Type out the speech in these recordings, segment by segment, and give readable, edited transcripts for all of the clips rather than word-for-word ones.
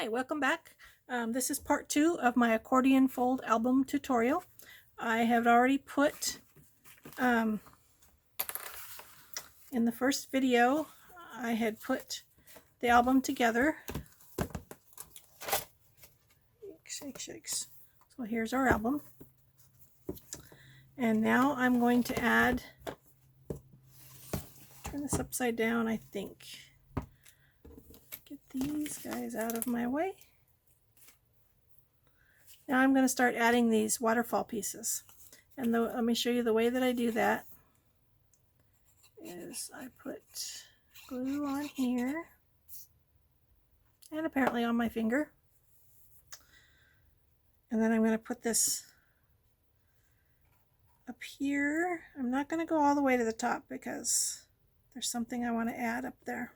Hi, welcome back. This is part 2 of my accordion fold album tutorial. I have already put in the first video, I had put the album together. Shakes. So here's our album. And now I'm going to add, turn this upside down, I think. Get these guys out of my way. Now I'm going to start adding these waterfall pieces. And let me show you the way that I do that. Is I put glue on here and apparently on my finger. And then I'm going to put this up here. I'm not going to go all the way to the top because there's something I want to add up there.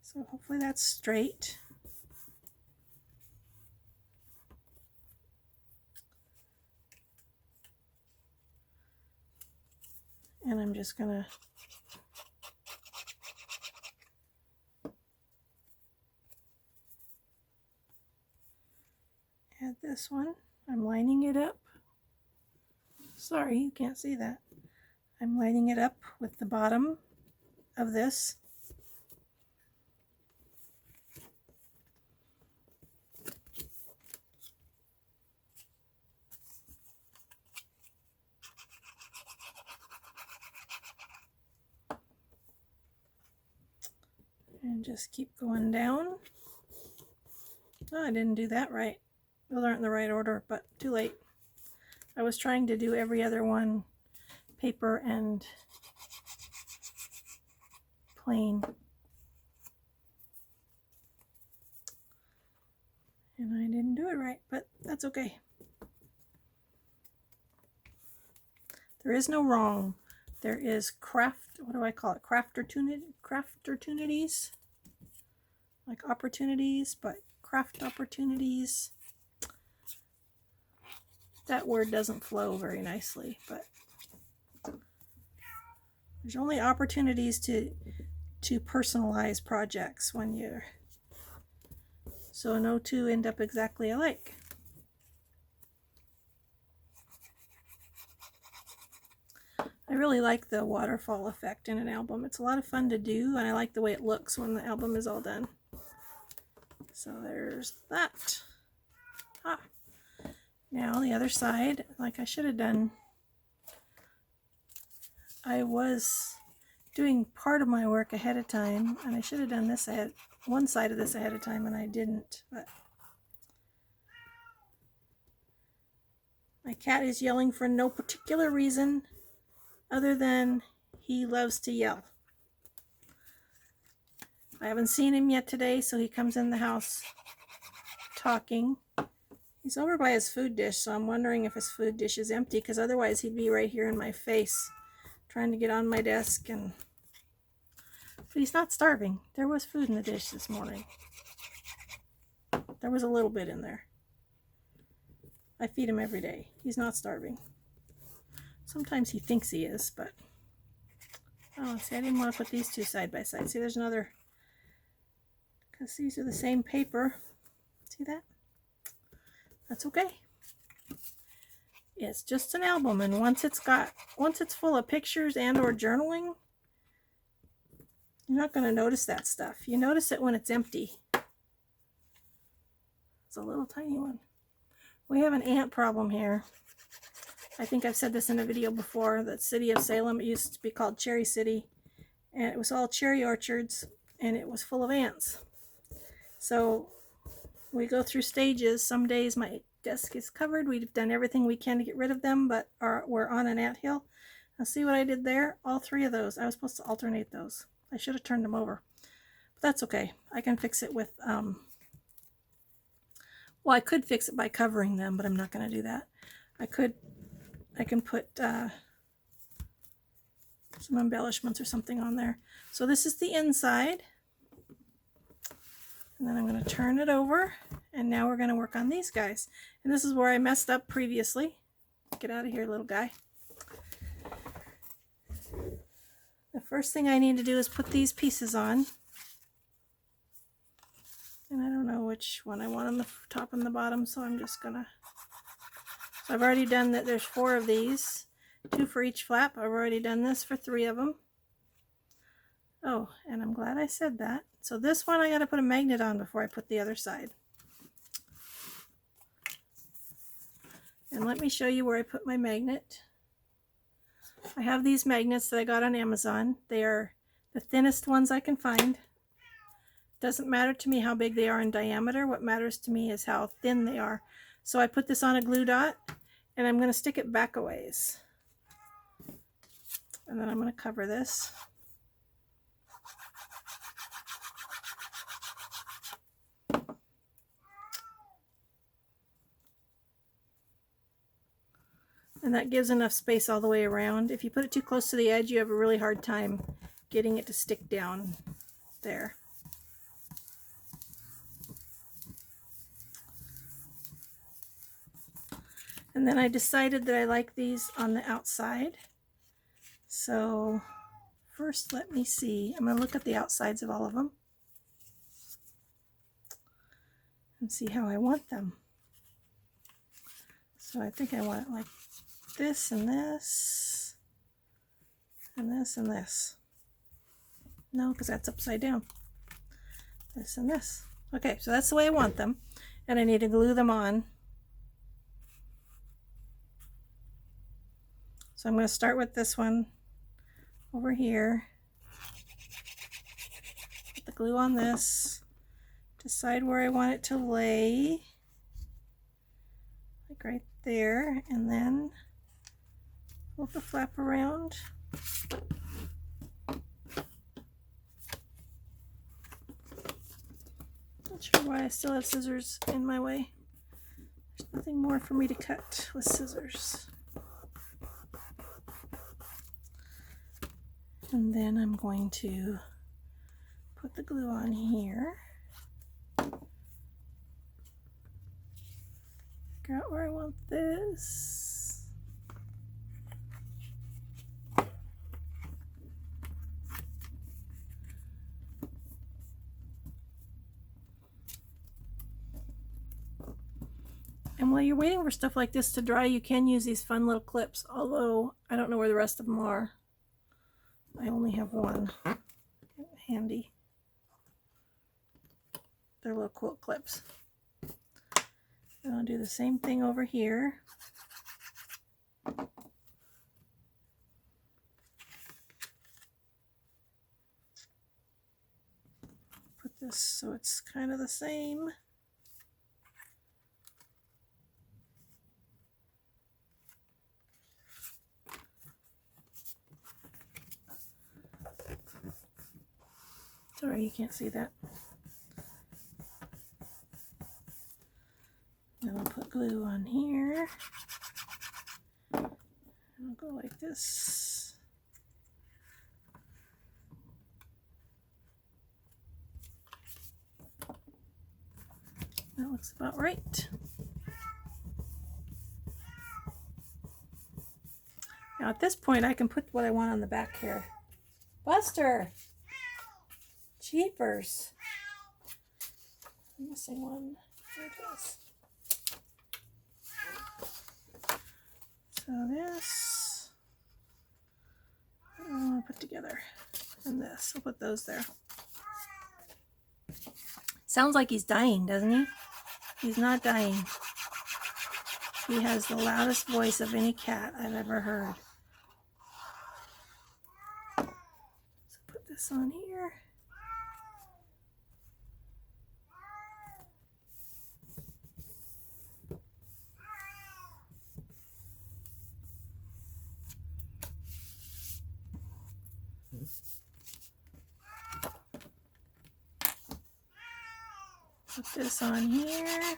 So hopefully that's straight. And I'm just going to add this one. I'm lining it up. Sorry, you can't see that. I'm lining it up with the bottom of this. And just keep going down. Oh, I didn't do that right. Those aren't in the right order, but too late. I was trying to do every other one paper and plain. And I didn't do it right, but that's okay. There is no wrong. There is what do I call it? Craftertunities. Like opportunities, but craft opportunities. That word doesn't flow very nicely, but there's only opportunities to personalize projects when you're, so no two end up exactly alike. I really like the waterfall effect in an album. It's a lot of fun to do, and I like the way it looks when the album is all done. So there's that. Now the other side, like I should have done, I was doing part of my work ahead of time, and I should have done this one side of this ahead of time, and I didn't. But my cat is yelling for no particular reason other than he loves to yell. I haven't seen him yet today, so he comes in the house talking. He's over by his food dish, so I'm wondering if his food dish is empty, because otherwise he'd be right here in my face trying to get on my desk. But he's not starving. There was food in the dish this morning. There was a little bit in there. I feed him every day. He's not starving. Sometimes he thinks he is, but oh, see, I didn't want to put these two side by side. See, there's another, because these are the same paper. See that? That's okay. It's just an album, and once it's full of pictures and or journaling, you're not going to notice that stuff. You notice it when it's empty. It's a little tiny one. We have an ant problem here. I think I've said this in a video before. The city of Salem, it used to be called Cherry City, and it was all cherry orchards, and it was full of ants. So we go through stages. Some days my desk is covered. We've done everything we can to get rid of them, but we're on an ant hill. Now see what I did there? All three of those. I was supposed to alternate those. I should have turned them over. But that's okay. I can fix it with, well, I could fix it by covering them, but I'm not going to do that. I can put some embellishments or something on there. So this is the inside. And then I'm going to turn it over, and now we're going to work on these guys. And this is where I messed up previously. Get out of here, little guy. The first thing I need to do is put these pieces on. And which one I want on the top and the bottom, so I'm just gonna, so I've already done that. There's 4 of these, 2 for each flap. I've already done this for 3 of them. Oh, and I'm glad I said that. So this one I got to put a magnet on before I put the other side. And let me show you where I put my magnet. I have these magnets that I got on Amazon. They are the thinnest ones I can find. Doesn't matter to me how big they are in diameter. What matters to me is how thin they are. So I put this on a glue dot, and I'm going to stick it back a ways. And then I'm going to cover this. And that gives enough space all the way around. If you put it too close to the edge, you have a really hard time getting it to stick down there. And then I decided that I like these on the outside. So first let me see. I'm going to look at the outsides of all of them and see how I want them. So I think I want it like this and this and this and this. No, because that's upside down. This and this. Okay, so that's the way I want them. And I need to glue them on. So I'm going to start with this one over here. Put the glue on this. Decide where I want it to lay. Like right there. And then flip the flap around. Not sure why I still have scissors in my way. There's nothing more for me to cut with scissors. And then I'm going to put the glue on here. Figure out where I want this. And while you're waiting for stuff like this to dry, you can use these fun little clips, although I don't know where the rest of them are. I only have one handy. They're little quilt clips. And I'll do the same thing over here. Put this so it's kind of the same. Sorry, you can't see that. Then I'll put glue on here. And I'll go like this. That looks about right. Now at this point I can put what I want on the back here. Buster! Jeepers. I'm missing one. There it is. So this I'll put together, and this. I'll put those there. Sounds like he's dying, doesn't he? He's not dying. He has the loudest voice of any cat I've ever heard. So put this on here. Put this on here.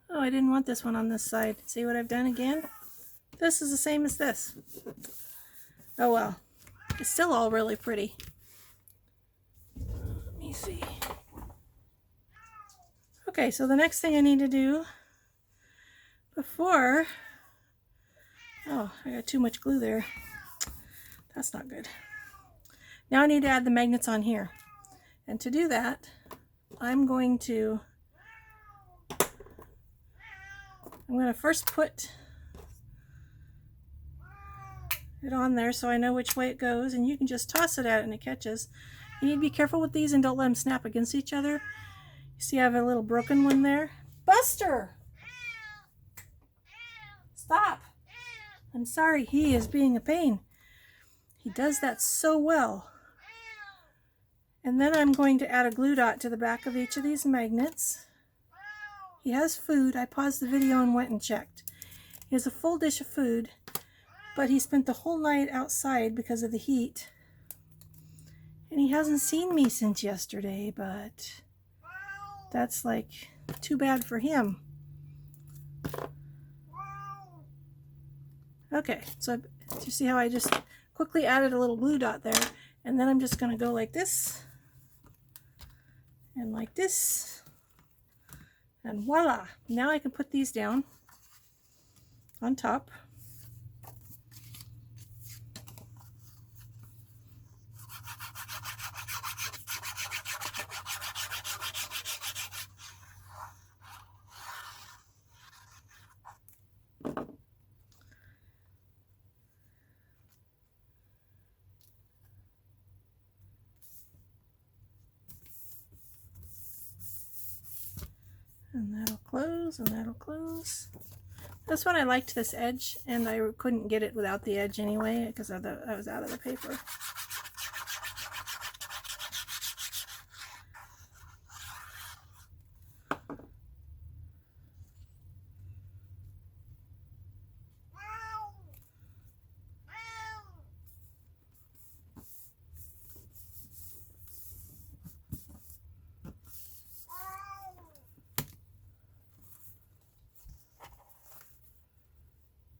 Oh, I didn't want this one on this side. See what I've done again? This is the same as this. Oh well. It's still all really pretty. Let me see. Okay, so the next thing I need to do before, oh, I got too much glue there. That's not good. Now I need to add the magnets on here. And to do that, I'm going to first put it on there so I know which way it goes, and you can just toss it at it and it catches. You need to be careful with these and don't let them snap against each other. You see I have a little broken one there. Buster! Stop! I'm sorry, he is being a pain. He does that so well. And then I'm going to add a glue dot to the back of each of these magnets. He has food. I paused the video and went and checked. He has a full dish of food, but he spent the whole night outside because of the heat. And he hasn't seen me since yesterday, but that's like too bad for him. Okay, so you see how I just quickly added a little glue dot there, and then I'm just going to go like this, and like this, and voila! Now I can put these down on top. And that'll close, and that'll close. This one I liked this edge, and I couldn't get it without the edge anyway because I was out of the paper.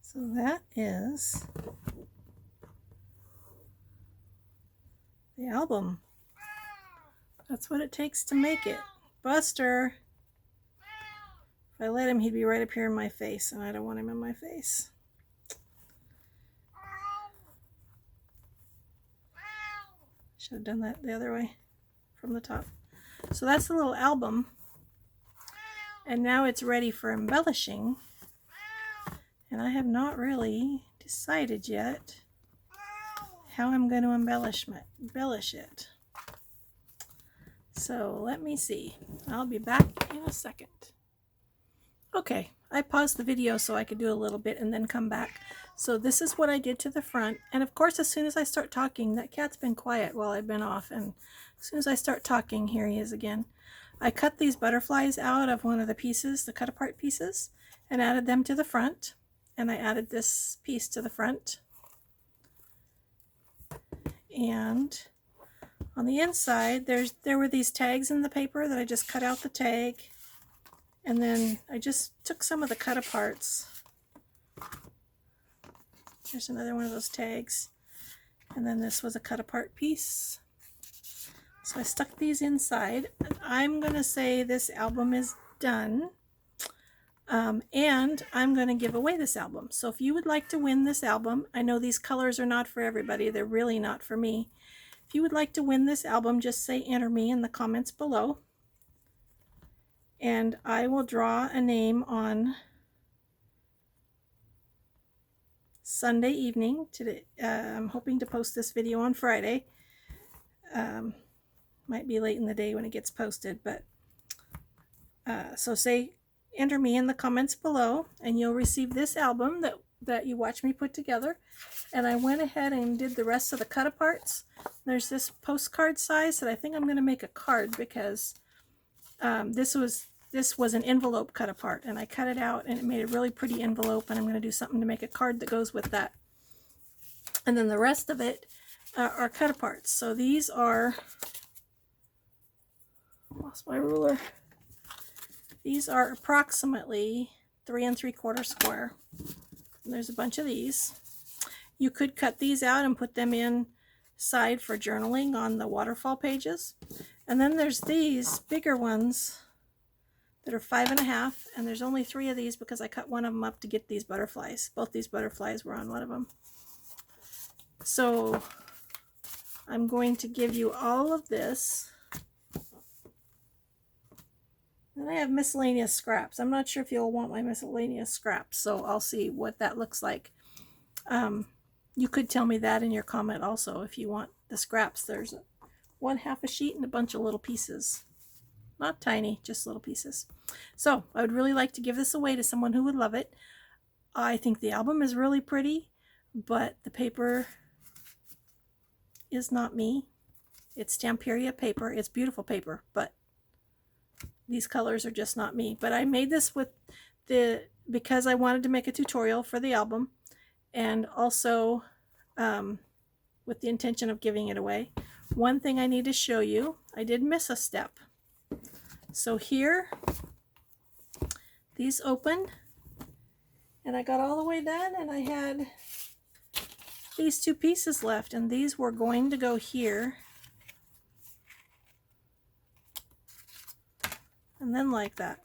So that is the album. That's what it takes to make it. Buster! If I let him, he'd be right up here in my face, and I don't want him in my face. Should have done that the other way from the top. So that's the little album. And now it's ready for embellishing. And I have not really decided yet how I'm going to embellish it. So let me see. I'll be back in a second. Okay, I paused the video so I could do a little bit and then come back. So this is what I did to the front. And of course, as soon as I start talking, that cat's been quiet while I've been off. And as soon as I start talking, here he is again. I cut these butterflies out of one of the pieces, the cut apart pieces, and added them to the front. And I added this piece to the front. And on the inside, there were these tags in the paper that I just cut out the tag. And then I just took some of the cut aparts. Here's another one of those tags. And then this was a cut apart piece. So I stuck these inside. I'm going to say this album is done. And I'm going to give away this album. So if you would like to win this album, I know these colors are not for everybody. They're really not for me. If you would like to win this album, just say enter me in the comments below. And I will draw a name on Sunday evening. Today, I'm hoping to post this video on Friday. Might be late in the day when it gets posted, but so say enter me in the comments below and you'll receive this album that you watch me put together. And I went ahead and did the rest of the cut aparts. There's this postcard size that I think I'm going to make a card because this was an envelope cut apart, and I cut it out and it made a really pretty envelope, and I'm going to do something to make a card that goes with that. And then the rest of it are cut aparts. So these are, lost my ruler. These are approximately 3 3/4 square. And there's a bunch of these. You could cut these out and put them inside for journaling on the waterfall pages. And then there's these bigger ones that are 5.5, and there's only 3 of these because I cut one of them up to get these butterflies. Both these butterflies were on one of them. So I'm going to give you all of this. And I have miscellaneous scraps. I'm not sure if you'll want my miscellaneous scraps, so I'll see what that looks like. You could tell me that in your comment also if you want the scraps. There's 1/2 a sheet and a bunch of little pieces. Not tiny, just little pieces. So I would really like to give this away to someone who would love it. I think the album is really pretty, but the paper is not me. It's Stamperia paper. It's beautiful paper, but these colors are just not me. But I made this because I wanted to make a tutorial for the album, and also with the intention of giving it away. One thing I need to show you, I did miss a step. So here, these open, and I got all the way done, and I had these 2 pieces left, and these were going to go here. And then like that.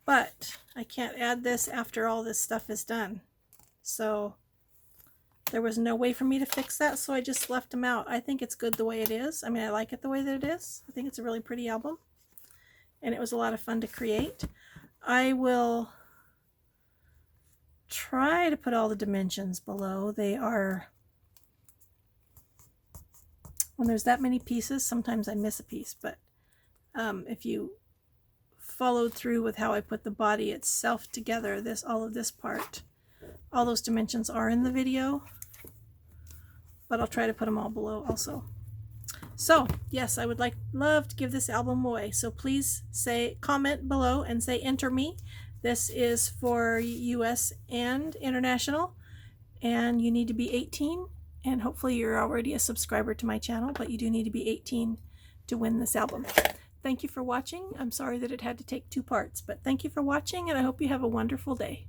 But I can't add this after all this stuff is done. So there was no way for me to fix that, so I just left them out. I think it's good the way it is. I mean, I like it the way that it is. I think it's a really pretty album. And it was a lot of fun to create. I will try to put all the dimensions below. They are, when there's that many pieces, sometimes I miss a piece, but if you followed through with how I put the body itself together, all of this part, all those dimensions are in the video, but I'll try to put them all below also. So yes, I would love to give this album away. So please comment below and say enter me. This is for US and international, and you need to be 18, and hopefully you're already a subscriber to my channel, but you do need to be 18 to win this album. Thank you for watching. I'm sorry that it had to take 2 parts, but thank you for watching, and I hope you have a wonderful day.